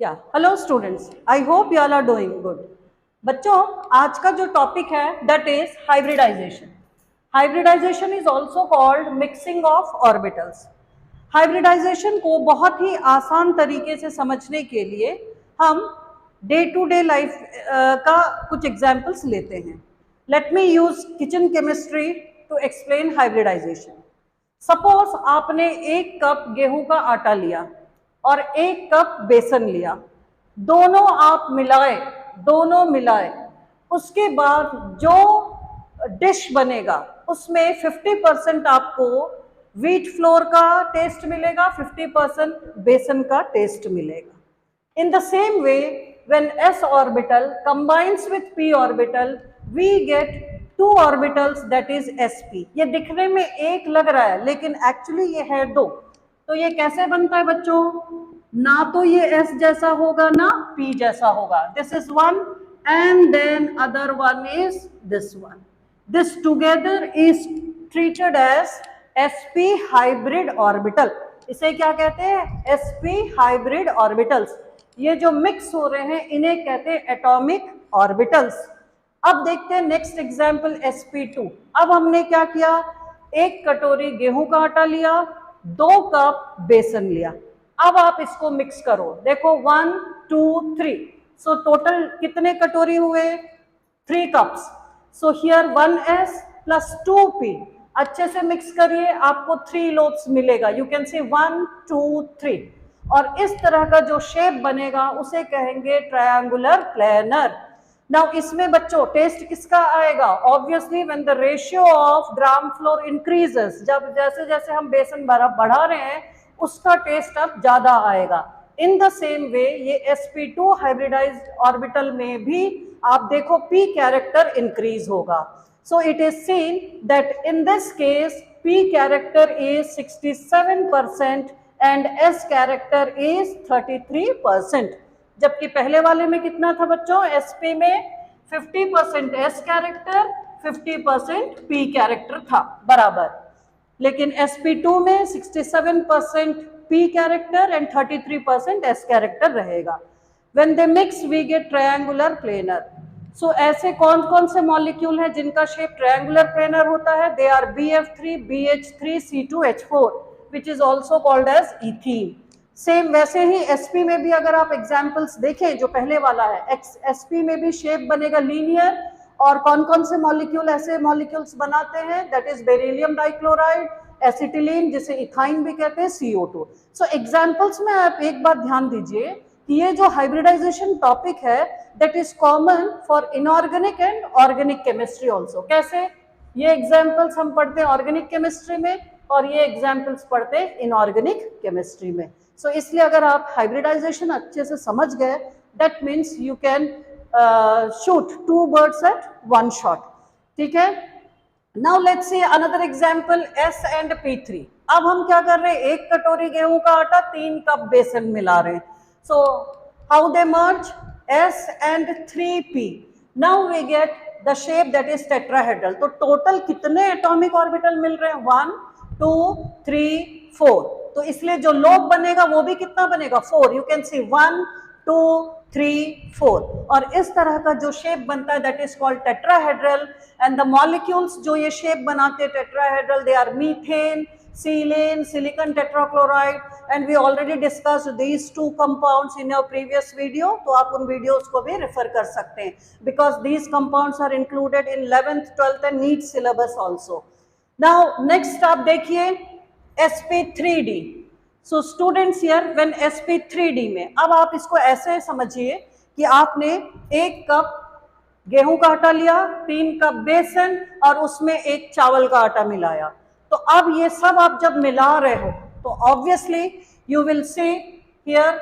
या hello students, I hope you all are doing good. बच्चों, आज का जो टॉपिक है that is hybridisation. Hybridisation is also called mixing of orbitals. Hybridisation को बहुत ही आसान तरीके से समझने के लिए हम डे टू डे लाइफ का कुछ एग्जाम्पल्स लेते हैं। Let me use kitchen chemistry to explain hybridisation. Suppose आपने 1 कप गेहूं का आटा लिया और 1 कप बेसन लिया, दोनों मिलाए, उसके बाद जो डिश बनेगा उसमें 50% आपको व्हीट फ्लोर का टेस्ट मिलेगा, 50% बेसन का टेस्ट मिलेगा। In the same way when s orbital combines with p orbital we get 2 orbitals that is sp। ये दिखने में एक लग रहा है लेकिन एक्चुअली ये है 2। तो ये कैसे बनता है बच्चों? ना तो ये s जैसा होगा ना p जैसा होगा। This is one and then other one is this one. This together is treated as sp hybrid orbital. इसे क्या कहते हैं? sp hybrid orbitals. ये जो मिक्स हो रहे हैं इन्हें कहते हैं एटॉमिक ऑर्बिटल्स। अब देखते हैं नेक्स्ट एग्जांपल sp2। अब हमने क्या किया? 1 कटोरी गेहूं का आटा लिया, 2 कप बेसन लिया। अब आप इसको मिक्स करो, देखो 1 2 3। सो टोटल कितने कटोरी हुए? 3 cups. So here 1s plus 2p। अच्छे से मिक्स करिए, आपको 3 लोब्स मिलेगा। You can say 1 2 3। और इस तरह का जो शेप बनेगा उसे कहेंगे ट्रायंगुलर प्लेनर। नाउ इसमें बच्चों टेस्ट किसका आएगा? Obviously when the ratio of gram floor increases, जब जैसे जैसे हम बेसन बढ़ा रहे हैं उसका टेस्ट अब ज्यादा आएगा। इन द सेम वे ये sp2 हाइब्रिडाइज्ड ऑर्बिटल में भी आप देखो p कैरेक्टर इंक्रीज होगा। So it is seen that in this case p character is 67% and s character is 33%। जबकि पहले वाले में कितना था बच्चों? sp में 50% s कैरेक्टर, 50% p कैरेक्टर था बराबर। लेकिन sp2 में 67% p character and 33% s character रहेगा। When they mix we get triangular planar। So ऐसे कौन कौन से मॉलिक्यूल हैं जिनका शेप ट्रायंगुलर प्लेनर होता है? They are BF3, BH3, C2H4 which is also called as ethene। Same वैसे ही sp में भी अगर आप एग्जाम्पल्स देखें, जो पहले वाला है sp में भी शेप बनेगा लीनियर। और कौन कौन से मॉलिक्यूल ऐसे मॉलिक्यूल्स बनाते हैं? That is beryllium dichloride, acetylene जिसे इथाइन भी कहते हैं, CO2। सो एग्जाम्पल्स में आप एक बात ध्यान दीजिए कि ये जो हाइब्रिडाइजेशन टॉपिक है that is common for inorganic and organic chemistry also. कैसे? ये एग्जाम्पल्स हम पढ़ते हैं ऑर्गेनिक केमिस्ट्री में और ये एग्जाम्पल्स पढ़ते हैं इनऑर्गेनिक केमिस्ट्री में। सो इसलिए अगर आप हाइब्रिडाइजेशन अच्छे से समझ गए that means you can shoot 2 birds at 1 shot। ठीक है। Now let's see another example s and p3। अब हम क्या कर रहे हैं? 1 कटोरी गेहूं का आटा, 3 कप बेसन मिला रहे हैं। So how they merge? s and 3p। Now we get the shape that is tetrahedral. तो टोटल कितने एटॉमिक ऑर्बिटल मिल रहे हैं? 1 2 3 4। तो इसलिए जो लोब बनेगा वो भी कितना बनेगा? 4। यू कैन सी 1 2 3 4। और इस तरह का जो शेप बनता है that is called tetrahedral. And the molecules जो ये शेप बनाते हैं tetrahedral, they are methane, silane, silicon tetrachloride. And we already discussed these 2 compounds in your previous video. तो आप उन वीडियोस को भी रेफर कर सकते हैं because these compounds are included in 11th 12th and NEET syllabus also. Now next आप देखिए sp3d। So students here when sp3d में, अब आप इसको ऐसे समझिए कि आपने 1 कप गेहूं का आटा लिया, 3 कप बेसन और उसमें 1 चावल का आटा मिलाया। तो अब ये सब आप जब मिला रहे हो तो obviously you will see here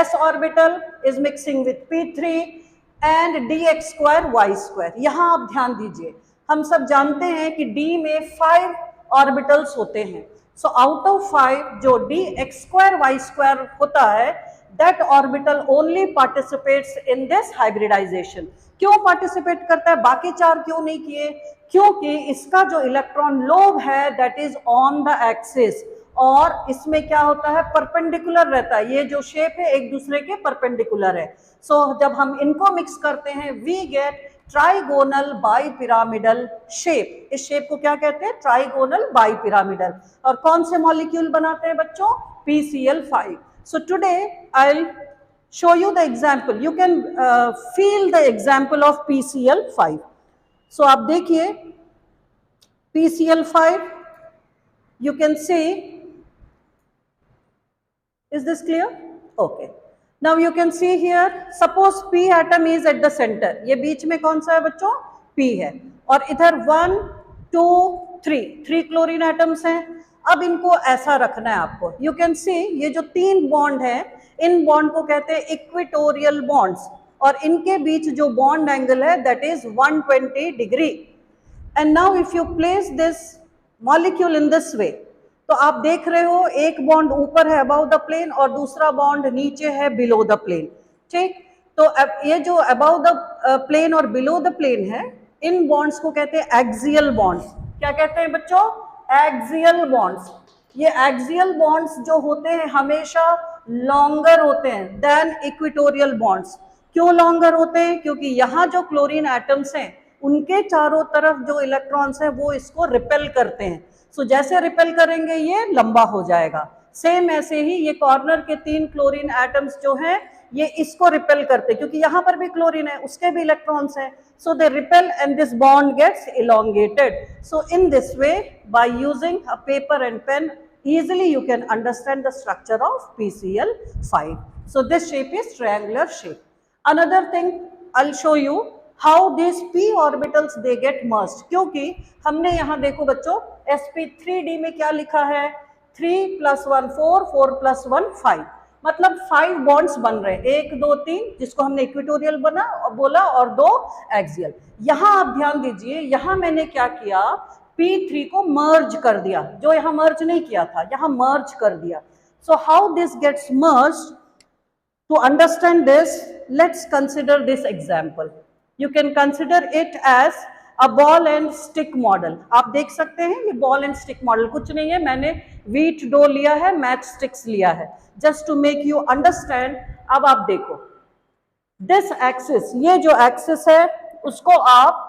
s orbital is mixing with p3 and dx² y²। यहां आप ध्यान दीजिए, हम सब जानते हैं कि d में 5 ऑर्बिटल्स होते हैं। सो आउट ऑफ 5 जो dx² y² होता है that orbital only participates in this hybridisation. क्यों पार्टिसिपेट करता है? बाकी 4 क्यों नहीं किए? क्योंकि इसका जो इलेक्ट्रॉन लोब है that is on the axis और इसमें क्या होता है, परपेंडिकुलर रहता है, ये जो शेप है एक दूसरे के परपेंडिकुलर है। सो जब हम इनको मिक्स करते हैं we get trigonal bipyramidal shape. इस शेप को क्या कहते हैं, ट्राइगोनल बाइपिरामिडल। और कौन से मॉलिक्यूल बनाते हैं बच्चों, PCl5। So today I will show you the example. You can feel the example of PCl5. So आप देखिए PCl5, you can see, is this clear? Okay. Now you can see here, suppose P atom is at the center. ये बीच में कौन सा है बच्चों, P है, और इधर 1 2 3 क्लोरीन एटम्स हैं। अब इनको ऐसा रखना है आपको। यू कैन सी ये जो 3 बॉन्ड है, इन बॉन्ड को कहते हैं इक्वेटोरियल बॉन्ड्स, और इनके बीच जो बॉन्ड एंगल है that is 120 degree. And now if you place this molecule in this वे, तो आप देख रहे हो एक बॉन्ड ऊपर है अबाउ द प्लेन और दूसरा बॉन्ड नीचे है बिलो द प्लेन। ठीक, तो अब ये जो अबाउ द प्लेन और बिलो द प्लेन है, इन बॉन्ड्स को कहते हैं एक्सियल बॉन्ड्स। क्या कहते हैं बच्चों, एक्सियल बॉन्ड्स। ये एक्सियल बॉन्ड्स जो होते हैं हमेशा लॉन्गर होते हैं देन इक्वेटोरियल बॉन्ड्स। क्यों लॉन्गर होते हैं, क्योंकि यहाँ जो क्लोरीन एटम्स हैं उनके चारों तरफ जो इलेक्ट्रॉन्स हैं वो इसको रिपेल करते हैं। सो जैसे रिपेल करेंगे ये लंबा हो जाएगा। सेम ऐसे ही ये कॉर्नर के 3 क्लोरीन एटम्स जो हैं ये इसको रिपेल करते हैं, क्योंकि यहाँ पर भी क्लोरीन है, उसके भी इलेक्ट्रॉन्स हैं। So they repel and this bond gets elongated. So in this way, by using a paper and pen, easily you can understand the structure of PCl5. So this shape is triangular shape. Another thing I'll show you how these p orbitals they get merged. क्योंकि हमने यहाँ देखो बच्चों sp3d में क्या लिखा है, 3 + 1 4 4 + 1 5, मतलब 5 बॉन्ड्स बन रहे हैं, 1 2 3, जिसको हमने इक्वेटोरियल बोला, और 2 एक्सियल। यहाँ आप ध्यान दीजिए, यहाँ मैंने क्या किया, P3 को मर्ज कर दिया, जो यहाँ मर्ज नहीं किया था यहाँ मर्ज कर दिया। So how this gets merge, to understand this let's consider this example. You can consider it as a ball and stick model. आप देख सकते हैं ये बॉल एंड स्टिक मॉडल कुछ नहीं है, मैंने व्हीट डो लिया है, मैच स्टिक्स लिया है, just to make you understand. अब आप देखो दिस एक्सिस, ये जो एक्सिस है उसको आप,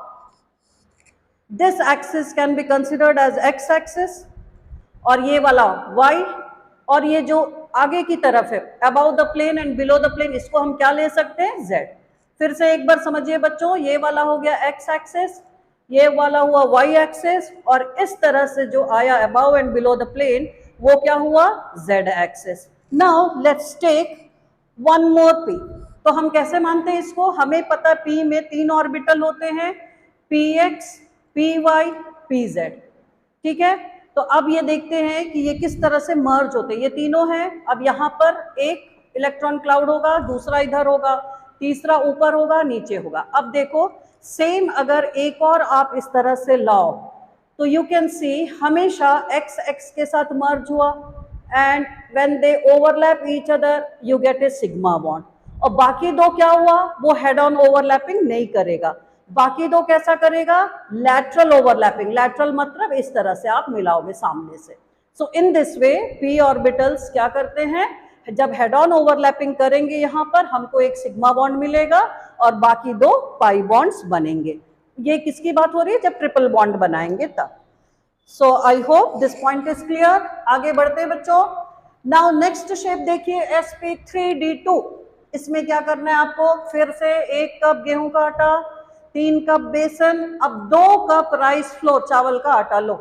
this axis can be considered as X axis, और ये वाला वाई, और ये जो आगे की तरफ है above the plane and below the plane, इसको हम क्या ले सकते हैं, जेड। फिर से एक बार समझिए बच्चों, ये वाला हो गया एक्स एक्सिस, ये वाला हुआ वाई एक्सिस, और इस तरह से जो आया above and below the plane वो क्या हुआ, Z axis. Now let's take one more P. तो हम कैसे मानते हैं इसको, हमें पता है पी में 3 ऑर्बिटल होते हैं, P X, P Y, P Z. ठीक है, तो अब ये देखते हैं कि ये किस तरह से मर्ज होते हैं। ये तीनों हैं, अब यहाँ पर एक इलेक्ट्रॉन क्लाउड होगा, दूसरा इधर होगा, तीसरा ऊपर होगा, नीचे होगा। अब देखो सेम अगर एक और आप इस तरह से लाओ तो यू कैन सी हमेशा एक्स एक्स के साथ मर्ज हुआ, and when they overlap each other you get A sigma bond. और बाकी 2 क्या हुआ, वो हेड ऑन ओवरलैपिंग नहीं करेगा, बाकी 2 कैसा करेगा, लैटरल ओवरलैपिंग। लैटरल मतलब इस तरह से आप मिलाओगे सामने से। So in this way P orbitals क्या करते हैं, जब हेड ऑन ओवरलैपिंग करेंगे यहाँ पर हमको एक सिग्मा बॉन्ड मिलेगा और बाकी 2 पाई बॉन्ड्स बनेंगे। ये किसकी बात हो रही है, जब ट्रिपल बॉन्ड बनाएंगे तब। So I hope this point is clear. आगे बढ़ते हैं बच्चों। नाउ नेक्स्ट शेप देखिए sp3d2। इसमें क्या करना है आपको, फिर से 1 कप गेहूं का आटा, 3 कप बेसन, अब 2 कप राइस फ्लोर चावल का आटा लो,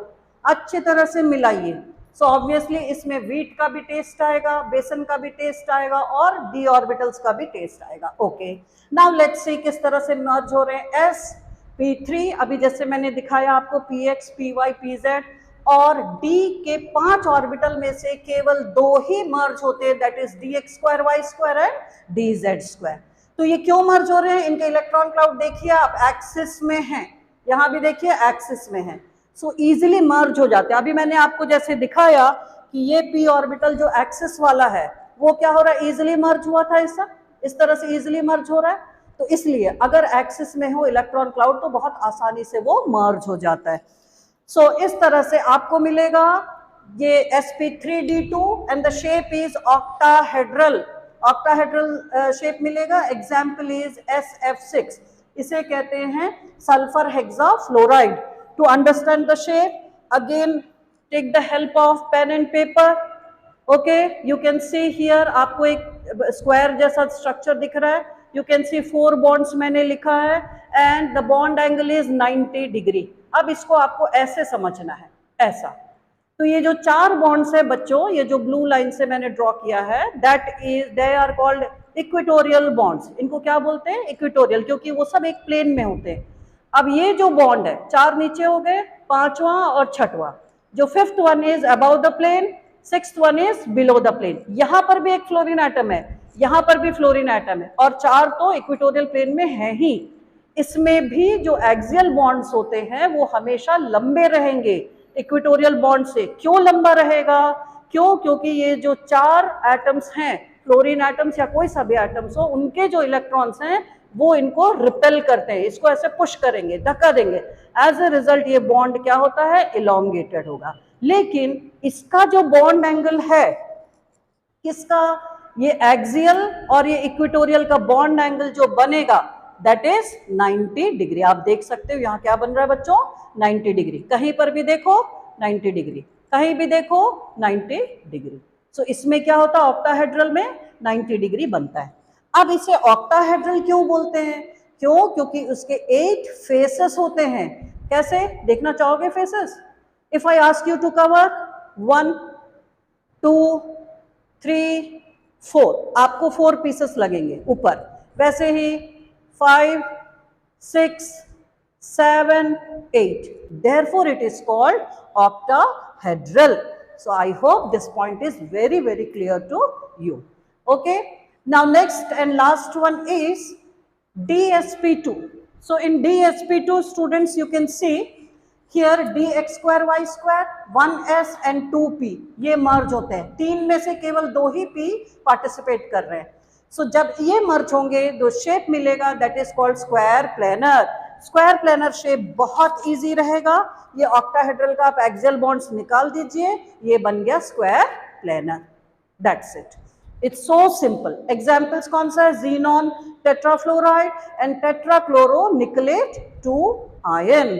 अच्छी तरह से मिलाइए। सो ऑब्वियसली इसमें व्हीट का भी टेस्ट आएगा, बेसन का भी टेस्ट आएगा, और डी ऑर्बिटल्स का भी टेस्ट आएगा। ओके, नाउ लेट्स सी किस तरह से मर्ज हो रहे हैं। sp3 अभी जैसे मैंने दिखाया आपको, px, py, pz, और d के 5 ऑर्बिटल में से केवल 2 ही मर्ज होते हैं, that is dx² y² and dz²। तो ये क्यों मर्ज हो रहे हैं, इनके इलेक्ट्रॉन क्लाउड देखिए आप एक्सिस में हैं, यहाँ भी देखिए एक्सिस में है, सो इजीली मर्ज हो जाते हैं। अभी मैंने आपको जैसे दिखाया कि ये p ऑर्बिटल जो एक्सिस वाला है वो क्या हो रहा है, इजीली मर्ज हुआ था, ऐसा इस तरह से इजीली मर्ज हो रहा है। तो इसलिए अगर एक्सिस में हो इलेक्ट्रॉन क्लाउड तो बहुत आसानी से वो मर्ज हो जाता है। सो इस तरह से आपको मिलेगा ये sp3d2 and the shape is octahedral, octahedral shape मिलेगा. एग्जाम्पल इज SF6, इसे कहते हैं sulphur hexafluoride. To understand the shape again take the help of pen and paper. Okay, you can see here, आपको एक स्क्वायर जैसा structure दिख रहा है. यू कैन सी 4 बॉन्ड्स मैंने लिखा है and the bond angle is 90 degree. अब इसको आपको ऐसे समझना है, ऐसा. तो ये जो 4 बॉन्ड्स है बच्चों, ये जो ब्लू लाइन से मैंने ड्रॉ किया है, they are called equatorial bonds. इनको क्या बोलते हैं? इक्वेटोरियल, क्योंकि वो सब एक प्लेन में होते हैं. अब ये जो बॉन्ड है, 4 नीचे हो गए, 5वां और 6वां. जो 5th one is above the plane, 6th one is below the plane. यहां पर भी एक फ्लोरीन एटम है, यहां पर भी फ्लोरीन एटम है, और 4 तो इक्वेटोरियल प्लेन में है ही. इसमें भी जो एक्सियल बॉन्ड्स होते हैं वो हमेशा लंबे रहेंगे इक्वेटोरियल बॉन्ड से. क्यों लंबा रहेगा? क्यों? क्योंकि ये जो 4 एटम्स हैं, फ्लोरीन एटम्स या कोई सा भी एटम्स हो, उनके जो इलेक्ट्रॉन्स हैं वो इनको रिपेल करते हैं, इसको ऐसे पुश करेंगे, धक्का देंगे. एज ए रिजल्ट ये बॉन्ड क्या होता है? इलोंगेटेड होगा. लेकिन इसका जो बॉन्ड एंगल है, किसका? ये एक्सियल और ये इक्वेटोरियल का बॉन्ड एंगल जो बनेगा दैट इज 90 डिग्री. आप देख सकते हो यहाँ क्या बन रहा है बच्चों? 90 डिग्री. कहीं पर भी देखो 90 डिग्री, कहीं भी देखो 90 डिग्री. सो इसमें क्या होता है? ऑक्टाहेड्रल में 90 डिग्री बनता है. अब इसे ऑक्टाहेड्रल क्यों बोलते हैं? क्यों? क्योंकि उसके 8 फेसेस होते हैं. कैसे? देखना चाहोगे faces? If I ask you to cover 1 2 3 4, आपको 4 पीसेस लगेंगे ऊपर. वैसे ही 5 6 7 8. Therefore, it is called octahedral. So, I hope this point is very, very clear to you. Okay. Now, next and last one is DsP2. So, in DsP2, students, you can see here dx square y square 1s and 2p ये मर्ज होते हैं. 3 में से केवल 2 ही p participate कर रहे हैं. सो जब ये मर्ज होंगे तो शेप मिलेगा that is called square planar. Square planar shape बहुत इजी रहेगा. ये ऑक्टाहेड्रल का आप एक्सियल बॉन्ड्स निकाल दीजिए, ये बन गया square planar. That's it. It's so simple. Examples कौन सा है? Xenon tetrafluoride and tetrachloronickelate 2 ion.